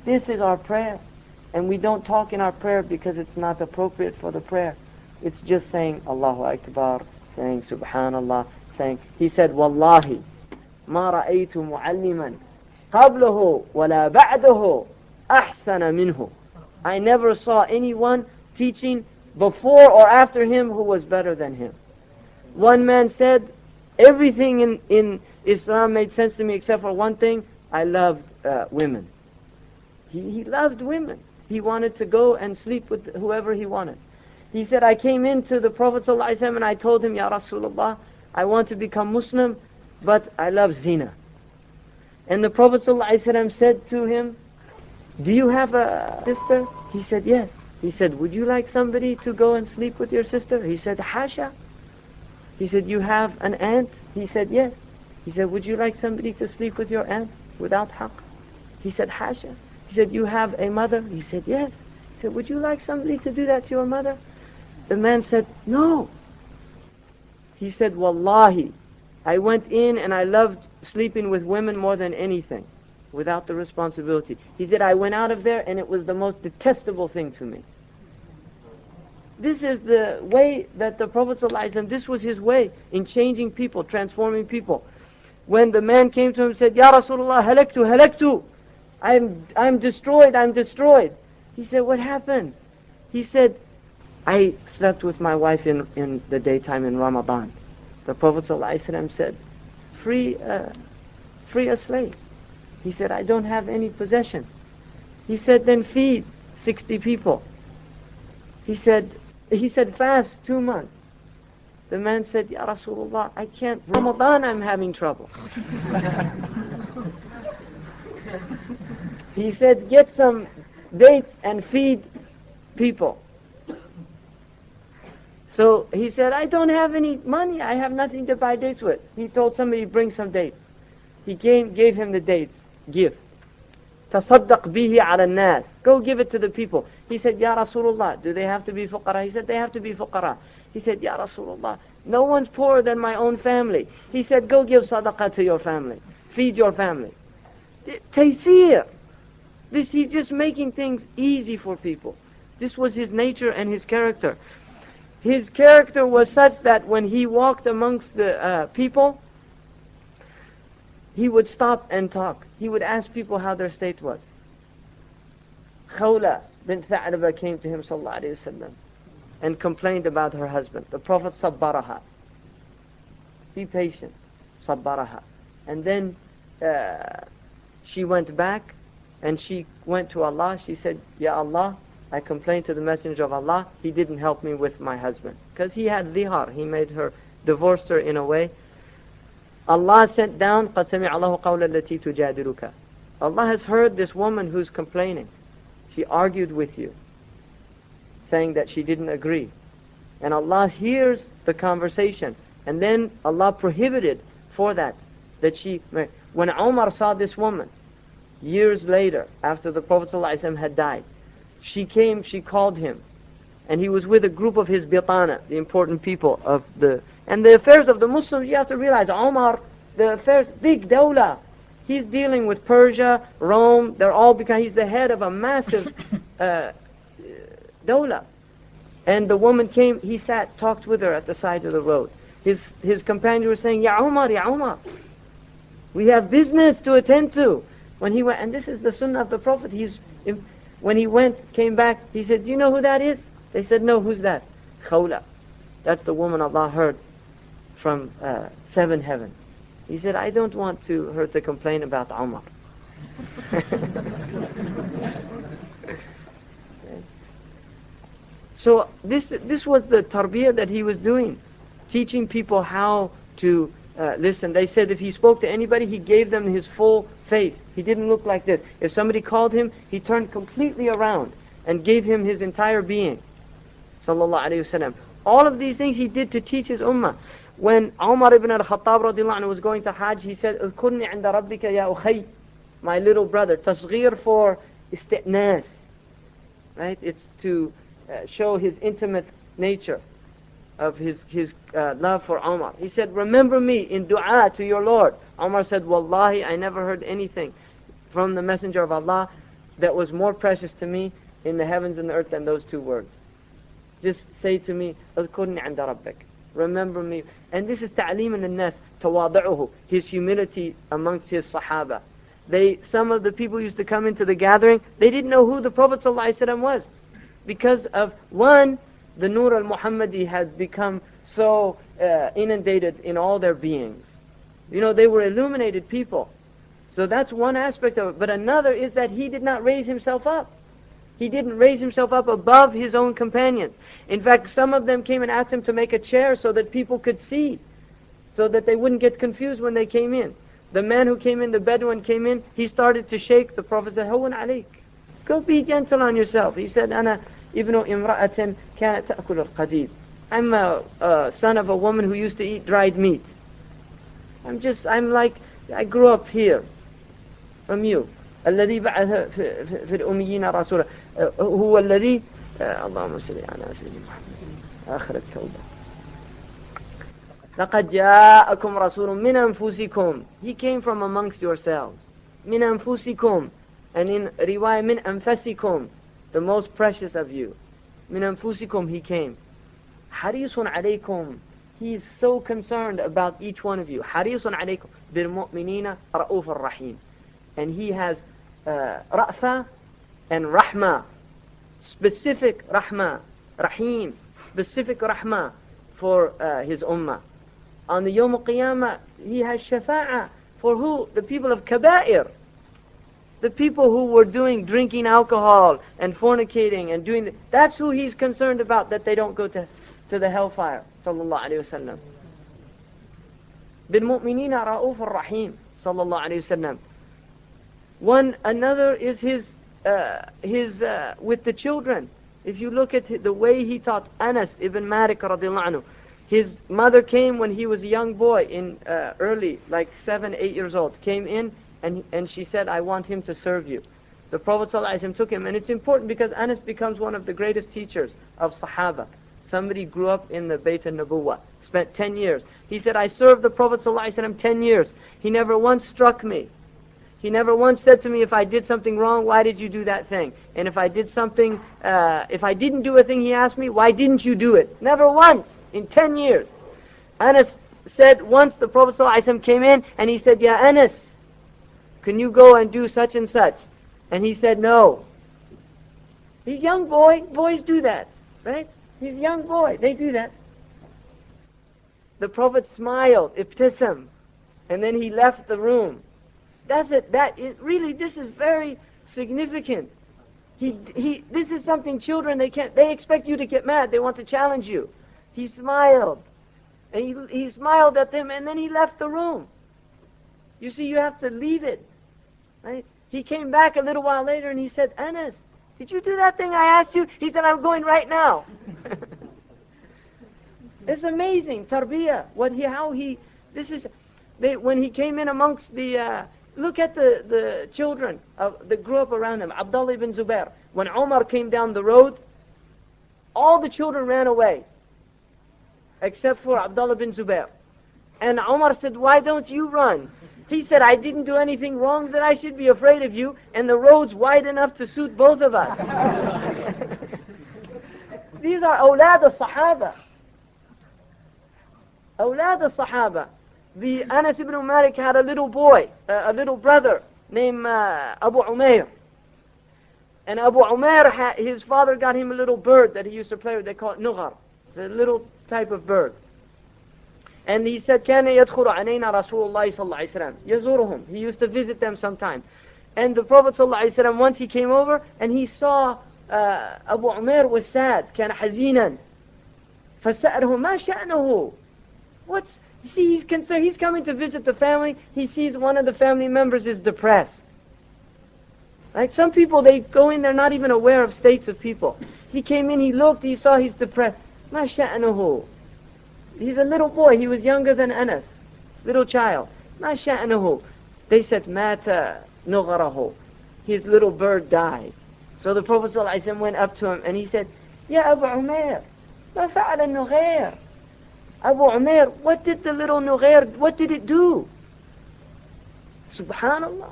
This is our prayer. And we don't talk in our prayer because it's not appropriate for the prayer. It's just saying Allahu Akbar, saying Subhanallah, saying, he said, Wallahi, ma ra'aytu mu'alliman qablahu wala ba'dahu ahsana minhu. I never saw anyone teaching before or after him who was better than him. One man said, everything in Islam made sense to me except for one thing. I loved women. He loved women. He wanted to go and sleep with whoever he wanted. He said, I came into the Prophet ﷺ and I told him, Ya Rasulullah, I want to become Muslim, but I love zina. And the Prophet ﷺ said to him, do you have a sister? He said, yes. He said, would you like somebody to go and sleep with your sister? He said, Hasha. He said, you have an aunt? He said, yes. He said, would you like somebody to sleep with your aunt without haqq? He said, Hasha. He said, you have a mother? He said, yes. He said, would you like somebody to do that to your mother? The man said, no. He said, Wallahi, I went in and I loved sleeping with women more than anything, without the responsibility. He said, I went out of there and it was the most detestable thing to me. This is the way that the Prophet ﷺ, this was his way in changing people, transforming people. When the man came to him and said, Ya Rasulullah, halaktu, I'm destroyed. He said, what happened? He said, I slept with my wife in the daytime in Ramadan. The Prophet ﷺ said, free a slave. He said, I don't have any possession. He said, then feed 60 people. He said, fast 2 months. The man said, Ya Rasulullah, I can't. Ramadan, I'm having trouble. He said, get some dates and feed people. So he said, I don't have any money. I have nothing to buy dates with. He told somebody, bring some dates. He gave him the dates. Give. Tasaddaq bihi ala nas. Go give it to the people. He said, Ya Rasulullah, do they have to be fuqara? He said, they have to be fuqara. He said, Ya Rasulullah, no one's poorer than my own family. He said, go give sadaqah to your family. Feed your family. Taysir. He's just making things easy for people. This was his nature and his character. His character was such that when he walked amongst the people, he would stop and talk. He would ask people how their state was. Khawla bint Tha'laba came to him sallallahu alayhi wa sallam and complained about her husband. The Prophet sabbaraha. Be patient. Sabbaraha. And then she went back and she went to Allah. She said, Ya Allah, I complained to the Messenger of Allah. He didn't help me with my husband. Because he had zihar. He made her, divorced her in a way. Allah sent down, قَدْ سَمِعَ اللَّهُ قَوْلَ الَّتِي تُجَادِلُكَ. Allah has heard this woman who's complaining. She argued with you, saying that she didn't agree. And Allah hears the conversation. And then Allah prohibited for that she... When Umar saw this woman, years later, after the Prophet ﷺ had died, she called him. And he was with a group of his bitana, the important people of the... And the affairs of the Muslims, you have to realize, Umar, the affairs, big dawla. He's dealing with Persia, Rome, he's the head of a massive dawla. And the woman came, he sat, talked with her at the side of the road. His companion was saying, Ya Umar, we have business to attend to. When he went, and this is the sunnah of the Prophet, when he came back, he said, do you know who that is? They said, no, who's that? Khawla. That's the woman Allah heard from 7 heavens. He said, I don't want her to complain about Umar. So this was the tarbiyah that he was doing, teaching people how to listen. They said if he spoke to anybody, he gave them his full face. He didn't look like this. If somebody called him, he turned completely around and gave him his entire being. Sallallahu alayhi wa sallam. All of these things he did to teach his ummah. When Umar ibn al-Khattab radiallahu anhu was going to Hajj, he said, "Udhkurni 'inda rabbika ya ukhay," my little brother. Tasghir for isti'nas. Right? It's to show his intimate nature of his love for Umar. He said, remember me in dua to your Lord. Umar said, Wallahi, I never heard anything from the Messenger of Allah that was more precious to me in the heavens and the earth than those 2 words. Just say to me, اذكرني عند ربك. Remember me. And this is تعليم للناس تواضعه, his humility amongst his Sahaba. Some of the people used to come into the gathering, they didn't know who the Prophet ﷺ was. Because of, one, the Nur al-Muhammadi had become so inundated in all their beings. You know, they were illuminated people. So that's one aspect of it. But another is that he did not raise himself up. He didn't raise himself up above his own companions. In fact, some of them came and asked him to make a chair so that people could see, so that they wouldn't get confused when they came in. The man who came in, the Bedouin came in, he started to shake. The Prophet said, Hawan alayk. Go be gentle on yourself. He said, Ana ibnu imra'atin kanat ta'kul al-qadid. I'm a son of a woman who used to eat dried meat. I grew up here from you. الذي بعث في الأميين رسولا هو الذي اللهم صل على سيدنا محمد آخر التوبة لقد جاءكم رسول من أنفسكم. He came from amongst yourselves. من أنفسكم. And in riwayah من أنفسكم, the most precious of you. من أنفسكم, he came. حريص عليكم. He is so concerned about each one of you. حريص عليكم بالمؤمنين رؤوف الرحيم. And he has ra'fa and rahma, specific rahma, rahim, specific rahma for his ummah. On the Yawm al-Qiyamah, he has shafa'ah for who? The people of kaba'ir. The people who were drinking alcohol and fornicating and doing that's who he's concerned about, that they don't go to the hellfire. Sallallahu alayhi wa sallam. Bil-mu'minina ra'uf ar-rahim. Sallallahu alayhi wa sallam. Another is his with the children. If you look at the way he taught Anas ibn Malik radiallahu anhu, his mother came when he was a young boy in early, like 7, 8 years old, came in and she said, I want him to serve you. The Prophet ﷺ took him, and it's important because Anas becomes one of the greatest teachers of Sahaba. Somebody grew up in the Bayt al-Nabuwah, spent 10 years. He said, I served the Prophet ﷺ 10 years. He never once struck me. He never once said to me, if I did something wrong, why did you do that thing? And if I did something, if I didn't do a thing, he asked me, why didn't you do it? Never once in 10 years. Anas said once the Prophet ﷺ came in and he said, Ya Anas, can you go and do such and such? And he said, no. He's a young boy. Boys do that, right? He's a young boy. They do that. The Prophet smiled, ibtisam, and then he left the room. That's it. Really, this is very significant. This is something children, they expect you to get mad. They want to challenge you. He smiled. And he smiled at them, and then he left the room. You see, you have to leave it. Right? He came back a little while later and he said, Anas, did you do that thing I asked you? He said, I'm going right now. It's amazing. Tarbiyah. When he came in amongst the... Look at the children that grew up around him. Abdullah ibn Zubair. When Umar came down the road, all the children ran away, except for Abdullah ibn Zubair. And Umar said, why don't you run? He said, I didn't do anything wrong that I should be afraid of you, and the road's wide enough to suit both of us. These are awlad al-Sahaba. Awlad al-Sahaba. The Anas ibn Malik had a little boy, a little brother named Abu Umair. And Abu Umair, his father got him a little bird that he used to play with. They call it nughar, the little type of bird. And he said, كان يدخل علينا رسول الله صلى الله عليه وسلم يزورهم. He used to visit them sometime. And the Prophet صلى الله عليه وسلم, once he came over and he saw Abu Umair was sad, كان حزينا. فسأله ما شأنه? You see, he's concerned. He's coming to visit the family. He sees one of the family members is depressed. Like some people, they go in, they're not even aware of states of people. He came in, he looked, he saw he's depressed. ما شأنه? He's a little boy. He was younger than Anas. Little child. ما شأنه? They said, مات نغره. His little bird died. So the Prophet ﷺ went up to him and he said, Ya Abu Umair, ما فعل النغير? Abu Umair, what did the little nughair, what did it do? Subhanallah.